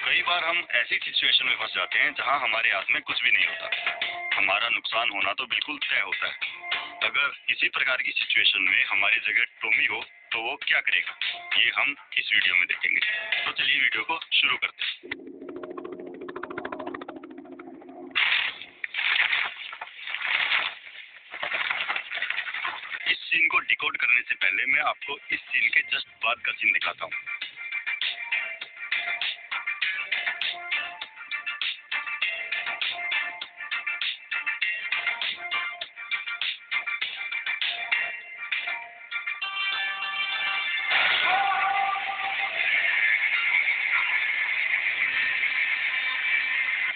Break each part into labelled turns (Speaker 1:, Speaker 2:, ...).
Speaker 1: कई बार हम ऐसी सिचुएशन में फंस जाते हैं जहां हमारे हाथ में कुछ भी नहीं होता। हमारा नुकसान होना तो बिल्कुल तय होता है। अगर किसी प्रकार की सिचुएशन में हमारी जगह टॉमी हो तो वो क्या करेगा, ये हम इस वीडियो में देखेंगे। तो चलिए वीडियो को शुरू करते हैं। इस सीन को डिकोड करने से पहले मैं आपको इस सीन के जस्ट बाद का सीन दिखाता हूँ।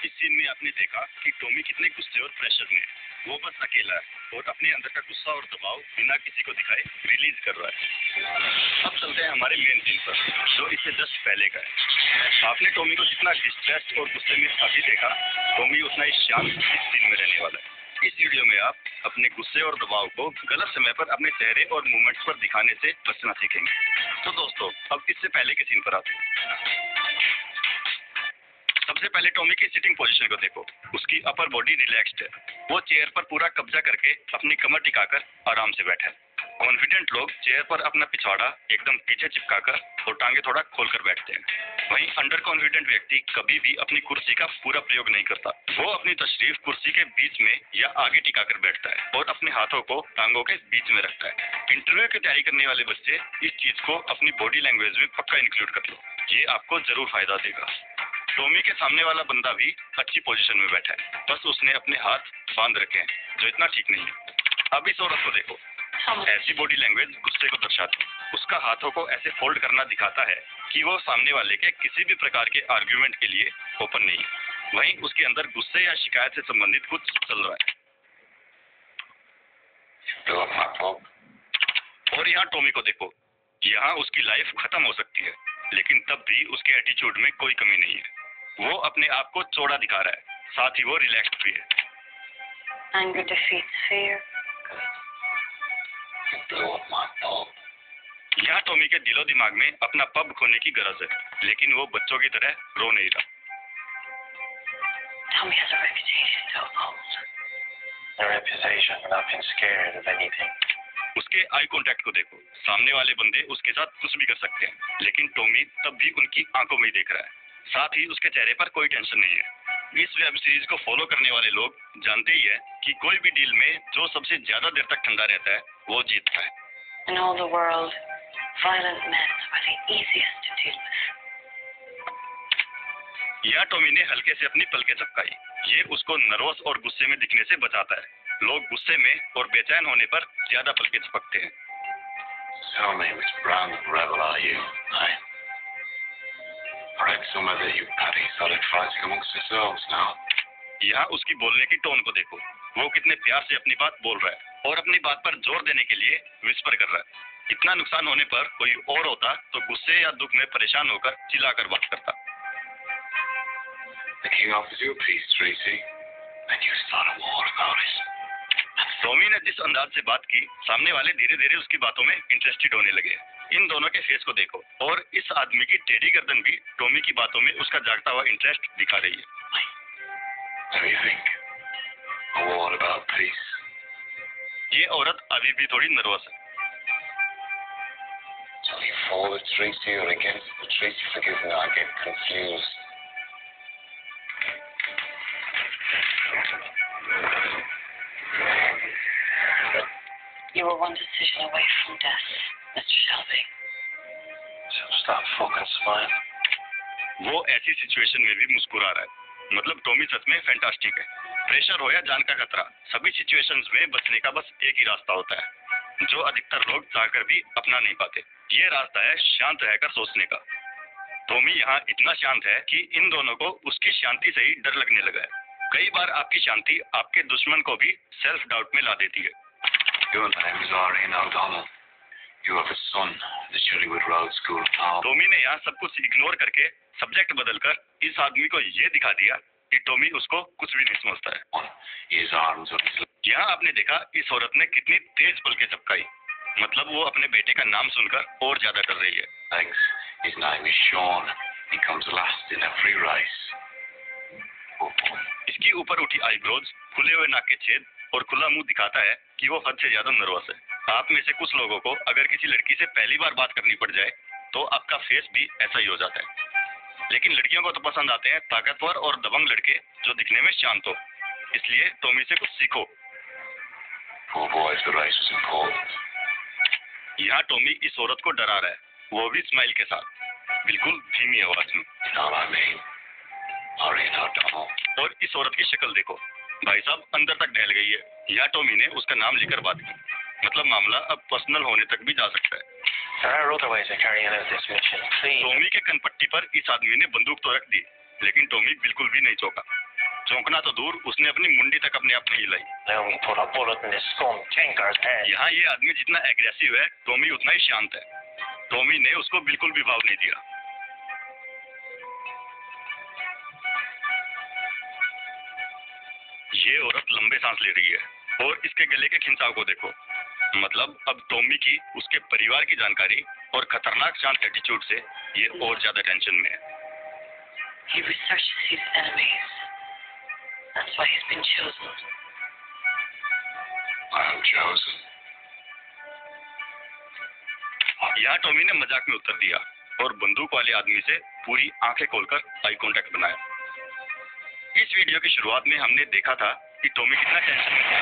Speaker 1: इस सीन में आपने देखा कि टॉमी कितने गुस्से और प्रेशर में है। वो बस अकेला है और अपने अंदर का गुस्सा और दबाव बिना किसी को दिखाए रिलीज कर रहा है। अब चलते हैं हमारे मेन सीन पर, जो इससे जस्ट पहले का है। आपने टॉमी को जितना डिस्ट्रेस्ड और गुस्से में अभी देखा, टॉमी उतना ही शांत इस सीन में रहने वाला है। इस वीडियो में आप अपने गुस्से और दबाव को गलत समय पर अपने चेहरे और मूवमेंट्स पर दिखाने से बचना सीखेंगे। तो दोस्तों, अब इससे पहले के सीन पर आते हैं। सबसे पहले टॉमी की सिटिंग पोजीशन को देखो। उसकी अपर बॉडी रिलैक्स्ड है। वो चेयर पर पूरा कब्जा करके अपनी कमर टिकाकर आराम से बैठा है। कॉन्फिडेंट लोग चेयर पर अपना पिछवाड़ा एकदम पीछे चिपकाकर और टांगे थोड़ा खोलकर बैठते हैं। वहीं अंडर कॉन्फिडेंट व्यक्ति कभी भी अपनी कुर्सी का पूरा प्रयोग नहीं करता। वो अपनी तशरीफ कुर्सी के बीच में या आगे टिकाकर बैठता है और अपने हाथों को टांगों के बीच में रखता है। इंटरव्यू की तैयारी करने वाले बच्चे इस चीज को अपनी बॉडी लैंग्वेज में पक्का इंक्लूड कर लो। ये आपको जरूर फायदा देगा। टॉमी के सामने वाला बंदा भी अच्छी पोजीशन में बैठा है, बस उसने अपने हाथ बांध रखे हैं, जो इतना ठीक नहीं है। अब इस औरत को देखो। ऐसी बॉडी लैंग्वेज गुस्से को दर्शाती है। उसका हाथों को ऐसे फोल्ड करना दिखाता है कि वो सामने वाले के किसी भी प्रकार के आर्ग्यूमेंट के लिए ओपन नहीं है। वहीं उसके अंदर गुस्से या शिकायत से संबंधित कुछ चल रहा है। और यहाँ टॉमी को देखो। यहाँ उसकी लाइफ खत्म हो सकती है, लेकिन तब भी उसके एटीट्यूड में कोई कमी नहीं है। वो अपने आप को चौड़ा दिखा रहा है, साथ ही वो रिलैक्स्ड भी है।
Speaker 2: Anger defeats fear.
Speaker 1: यहाँ टॉमी के दिलो दिमाग में अपना पब खोने की गरज है, लेकिन वो बच्चों की तरह रो नहीं रहा।
Speaker 2: Tommy has a reputation to uphold.
Speaker 3: A reputation for not being scared of anything.
Speaker 1: उसके आई कांटेक्ट को देखो। सामने वाले बंदे उसके साथ कुछ भी कर सकते हैं, लेकिन टॉमी तब भी उनकी आंखों में ही देख रहा है। साथ ही उसके चेहरे पर कोई टेंशन नहीं है। इस वेब सीरीज को फॉलो करने वाले लोग जानते ही है कि कोई भी डील में जो सबसे ज्यादा देर तक ठंडा रहता है वो जीतता है।
Speaker 2: In all the world, violent men are the easiest to deal with.
Speaker 1: यहाँ टॉमी ने हल्के से अपनी पलकें झपकाई। ये उसको नर्वस और गुस्से में दिखने से बचाता है। लोग गुस्से में और बेचैन होने पर ज्यादा पलकें झपकते हैं।
Speaker 3: Tell me, which brand of rebel are you? I read somewhere that you Paddy started fighting amongst yourselves now.
Speaker 1: यहाँ उसकी बोलने की टोन को देखो। वो कितने प्यार से अपनी बात बोल रहा है और अपनी बात पर जोर देने के लिए विस्पर कर रहा है। इतना नुकसान होने पर कोई और होता तो गुस्से या दुख में परेशान होकर चिल्लाकर बात करता।
Speaker 3: The king offers you a peace treaty, and you start a war about it.
Speaker 1: Tommy ने जिस अंदाज से बात की, सामने वाले धीरे धीरे उसकी बातों में इंटरेस्टेड होने लगे। इन दोनों के फेस को देखो और इस आदमी की टेढ़ी गर्दन भी टॉमी की बातों में उसका जागता हुआ इंटरेस्ट दिखा रही है।
Speaker 3: So you think a war about peace?
Speaker 1: ये औरत अभी भी थोड़ी नर्वस है।
Speaker 3: So you for the treaty or against the treaty? Forgive me, I get confused.
Speaker 2: You were one decision away from death, Mr. Shelby.
Speaker 3: So stop fucking smiling.
Speaker 1: वो ऐसी situation में भी मुस्कुरा रहा है। मतलब टॉमी सच में फैंटास्टिक है। प्रेशर हो या जान का खतरा, सभी सिचुएशंस में बचने का बस एक ही रास्ता होता है, जो अधिकतर लोग चाहकर भी अपना नहीं पाते। ये रास्ता है शांत रहकर सोचने का। टॉमी यहाँ इतना शांत है कि इन दोनों को उसकी शांति से ही डर लगने लगा है। कई बार आपकी शांति आपके दुश्मन को भी सेल्फ डाउट में ला देती है।
Speaker 3: Your name is Arian O'Donnell. You have a son, the Chillywood Road School Tom.
Speaker 1: Tommy ने यहाँ सब कुछ इग्नोर करके सब्जेक्ट बदलकर इस आदमी को ये दिखा दिया कि टॉमी उसको कुछ भी नहीं समझता है।
Speaker 3: His arms up his
Speaker 1: यहाँ आपने देखा इस औरत ने कितनी तेज पलकें झपकाई। मतलब वो अपने बेटे का नाम सुनकर और ज्यादा डर रही है।
Speaker 3: legs. His name is Sean. He comes last in every face. Oh boy.
Speaker 1: इसकी ऊपर उठी आईब्रोज, खुले हुए नाक के छेद और खुला मुंह दिखाता है कि वो हद से ज्यादा नर्वस है। आप में से कुछ लोगों को अगर किसी लड़की से पहली बार बात करनी पड़ जाए तो आपका फेस भी ऐसा ही हो जाता है। लेकिन लड़कियों को तो पसंद आते हैं ताकतवर और दबंग लड़के जो दिखने में शांत हो। इसलिए टॉमी से कुछ सीखो।
Speaker 3: Poor boy's the race was important.
Speaker 1: यहाँ टॉमी इस औरत को डरा रहा है, वो भी स्माइल के साथ, बिल्कुल धीमी आवाज में।
Speaker 3: You know what I mean? Maureen O'Donnell.
Speaker 1: और इस औरत की शक्ल देखो, भाई साहब अंदर तक ढल गई है। यहाँ टॉमी ने उसका नाम लेकर बात की, मतलब मामला अब पर्सनल होने तक भी जा सकता है।
Speaker 4: There are other ways of carrying out this mission. Please.
Speaker 1: Tommy के कनपट्टी पर इस आदमी ने बंदूक तो रख दी, लेकिन टॉमी बिल्कुल भी नहीं चौंका। चौंकना तो दूर, उसने अपनी मुंडी तक अपने आप नहीं हिलाई।
Speaker 4: Now we put a bullet in this scum tinker's head.
Speaker 1: यहाँ ये आदमी जितना एग्रेसिव है, टॉमी उतना ही शांत है। टॉमी ने उसको बिल्कुल भी भाव नहीं दिया। ये औरत लंबे सांस ले रही है और इसके गले के खिंचाव को देखो, मतलब अब टॉमी की उसके परिवार की जानकारी और खतरनाक शांत एटीट्यूड से ये और ज्यादा टेंशन में है।
Speaker 2: He researches his enemies. That's why he's been chosen.
Speaker 3: I am chosen.
Speaker 1: यहाँ टॉमी ने मजाक में उत्तर दिया और बंदूक वाले आदमी से पूरी आंखें खोलकर आई कांटेक्ट बनाया। इस वीडियो की शुरुआत में हमने देखा था कि टॉमी कितना टेंशन में था।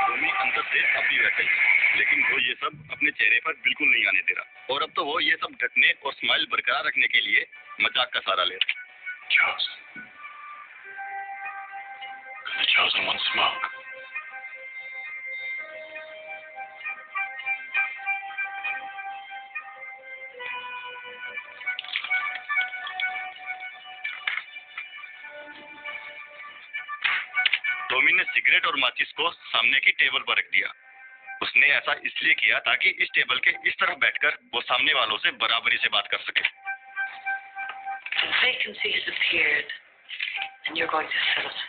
Speaker 1: टॉमी अंदर से अभी बैठा है, लेकिन वो ये सब अपने चेहरे पर बिल्कुल नहीं आने दे रहा। और अब तो वो ये सब ढकने और स्माइल बरकरार रखने के लिए मजाक का सहारा ले रहा है।
Speaker 3: Chosen. Could the chosen one smoke?
Speaker 1: Tommy ने सिगरेट और माचिस को सामने की टेबल पर रख दिया। उसने ऐसा इसलिए किया ताकि इस टेबल के इस तरफ बैठकर वो सामने वालों से बराबरी से बात कर सके।
Speaker 2: The vacancy has appeared, and you're going to fill it.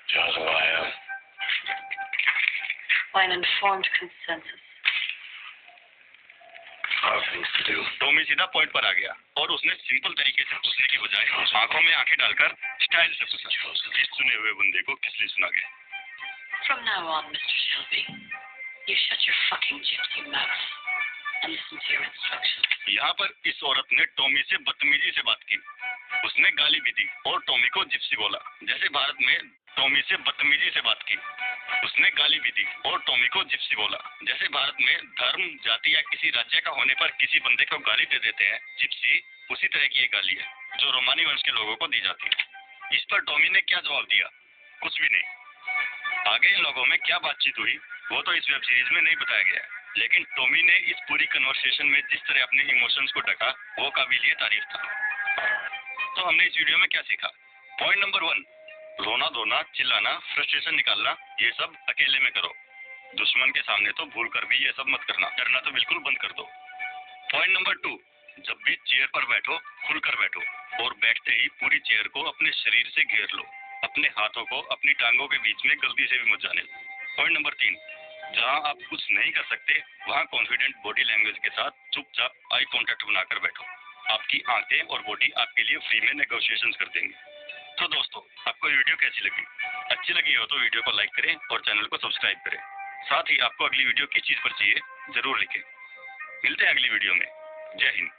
Speaker 3: Chosen I am.
Speaker 2: By an informed consensus.
Speaker 3: I have things to do.
Speaker 1: Tommy सीधा पॉइंट पर आ गया और उसने सिंपल तरीके से पूछने की बजाय आंखों में आंखें डालकर स्टाइल से पूछा, इस चुने हुए बंदे को किस लिए सुना गया?
Speaker 2: From now on, Mr. Shelby, you shut your fucking gypsy mouth and listen to your instructions.
Speaker 1: यहाँ पर इस औरत ने टॉमी से बदतमीजी से बात की। उसने गाली भी दी और टॉमी को जिप्सी बोला। जैसे भारत में टॉमी से बदतमीजी से बात की, उसने गाली भी दी और टॉमी को जिप्सी बोला। जैसे भारत में धर्म, जाति या किसी राज्य का होने पर किसी बंदे को गाली दे देते हैं जिप्सी, उसी तरह की ये गाली है जो रोमानी वंश के लोगों को दी जाती है। इस पर टॉमी ने क्या जवाब दिया? कुछ भी नहीं। आगे इन लोगों में क्या बातचीत हुई वो तो इस वेब सीरीज में नहीं बताया गया है, लेकिन टॉमी ने इस पूरी कन्वर्सेशन में जिस तरह अपने इमोशंस को ढका वो काबिलिए तारीफ था। तो हमने इस वीडियो में क्या सीखा? पॉइंट नंबर 1, रोना धोना, चिल्लाना, फ्रस्ट्रेशन निकालना, ये सब अकेले में करो। दुश्मन के सामने तो भूल कर भी ये सब मत करना, डरना तो बिल्कुल बंद कर दो। पॉइंट नंबर 2, जब भी चेयर पर बैठो खुलकर बैठो और बैठते ही पूरी चेयर को अपने शरीर से घेर लो। अपने हाथों को अपनी टांगों के बीच में गलती से भी मत जाने दो। पॉइंट नंबर 3, जहां आप कुछ नहीं कर सकते वहां कॉन्फिडेंट बॉडी लैंग्वेज के साथ चुपचाप आई कांटेक्ट बनाकर बैठो। आपकी आंखें और बॉडी आपके लिए फ्री में नेगोशिएशन कर देंगे। तो दोस्तों, आपको वीडियो कैसी लगी? अच्छी लगी हो तो वीडियो को लाइक करें और चैनल को सब्सक्राइब करें। साथ ही आपको अगली वीडियो किस चीज पर चाहिए जरूर लिखें। मिलते हैं अगली वीडियो में। जय हिंद।